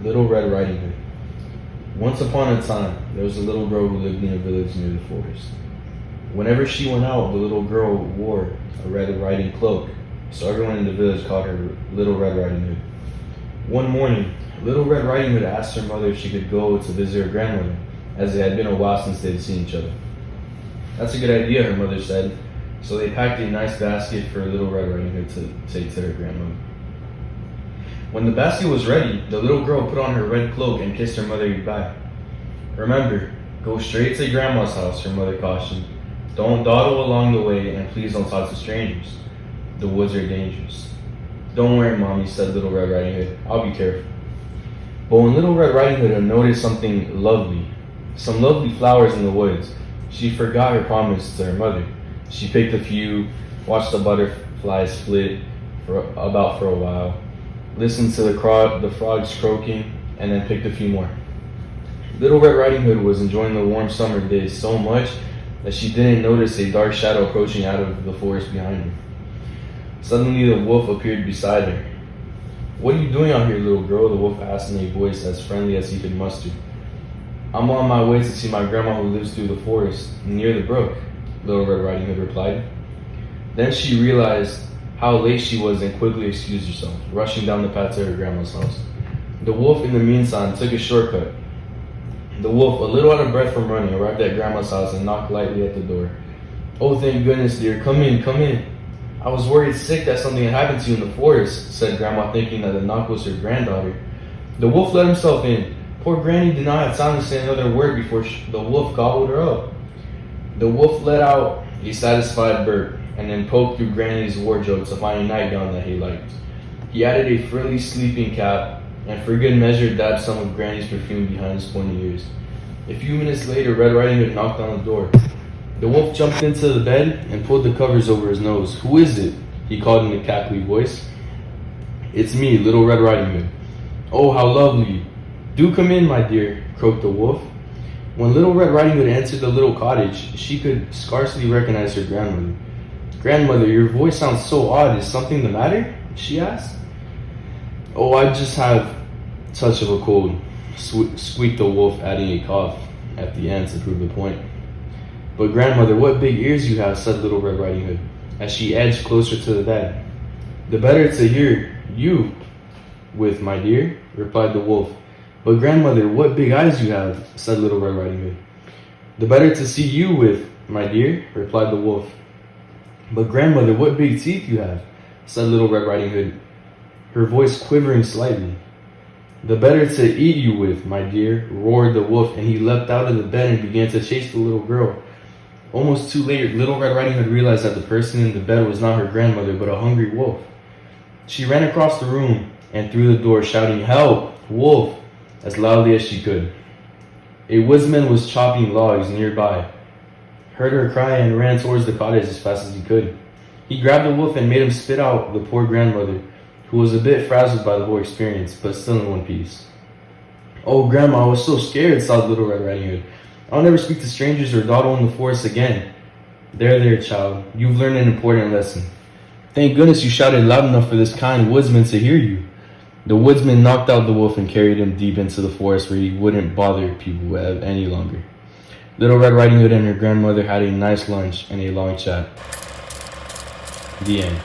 Little Red Riding Hood. Once upon a time, there was a little girl who lived in a village near the forest. Whenever she went out, the little girl wore a Red Riding cloak, so everyone in the village called her Little Red Riding Hood. One morning, Little Red Riding Hood asked her mother if she could go to visit her grandmother, as it had been a while since they had seen each other. "That's a good idea," her mother said, so they packed a nice basket for Little Red Riding Hood to take to her grandmother. When the basket was ready, the little girl put on her red cloak and kissed her mother goodbye. "Remember, go straight to Grandma's house," her mother cautioned. "Don't dawdle along the way, and please don't talk to strangers. The woods are dangerous." "Don't worry, Mommy," said Little Red Riding Hood. "I'll be careful." But when Little Red Riding Hood had noticed something lovely, some lovely flowers in the woods, she forgot her promise to her mother. She picked a few, watched the butterflies flit for a while, listened to the frogs croaking, and then picked a few more. Little Red Riding Hood was enjoying the warm summer days so much that she didn't notice a dark shadow approaching out of the forest behind her. Suddenly, the wolf appeared beside her. "What are you doing out here, little girl?" the wolf asked in a voice as friendly as he could muster. "I'm on my way to see my grandma who lives through the forest, near the brook," Little Red Riding Hood replied. Then she realized how late she was and quickly excused herself, rushing down the path to her grandma's house. The wolf, in the meantime, took a shortcut. The wolf, a little out of breath from running, arrived at Grandma's house and knocked lightly at the door. "Oh, thank goodness, dear. Come in, come in. I was worried sick that something had happened to you in the forest," said Grandma, thinking that the knock was her granddaughter. The wolf let himself in. Poor Granny did not have time to say another word before the wolf gobbled her up. The wolf let out a satisfied burp and then poked through Granny's wardrobe to find a nightgown that he liked. He added a frilly sleeping cap and for good measure dabbed some of Granny's perfume behind his pointy ears. A few minutes later, Red Riding Hood knocked on the door. The wolf jumped into the bed and pulled the covers over his nose. "Who is it?" he called in a cackly voice. "It's me, Little Red Riding Hood." "Oh, how lovely. Do come in, my dear," croaked the wolf. When Little Red Riding Hood entered the little cottage, she could scarcely recognize her grandmother. "Grandmother, your voice sounds so odd. Is something the matter?" she asked. "Oh, I just have a touch of a cold," squeaked the wolf, adding a cough at the end to prove the point. "But grandmother, what big ears you have," said Little Red Riding Hood, as she edged closer to the bed. "The better to hear you with, my dear," replied the wolf. "But grandmother, what big eyes you have," said Little Red Riding Hood. "The better to see you with, my dear," replied the wolf. "But grandmother, what big teeth you have," said Little Red Riding Hood, her voice quivering slightly. "The better to eat you with, my dear," roared the wolf, and he leapt out of the bed and began to chase the little girl. Almost too late, Little Red Riding Hood realized that the person in the bed was not her grandmother, but a hungry wolf. She ran across the room and through the door, shouting, "Help, wolf!" as loudly as she could. A woodsman was chopping logs nearby, heard her cry, and ran towards the cottage as fast as he could. He grabbed the wolf and made him spit out the poor grandmother, who was a bit frazzled by the whole experience, but still in one piece. "Oh, Grandma, I was so scared," sobbed Little Red Riding Hood. "I'll never speak to strangers or dawdle in the forest again." There, child. You've learned an important lesson. Thank goodness you shouted loud enough for this kind woodsman to hear you." The woodsman knocked out the wolf and carried him deep into the forest where he wouldn't bother people any longer. Little Red Riding Hood and her grandmother had a nice lunch and a long chat. The end.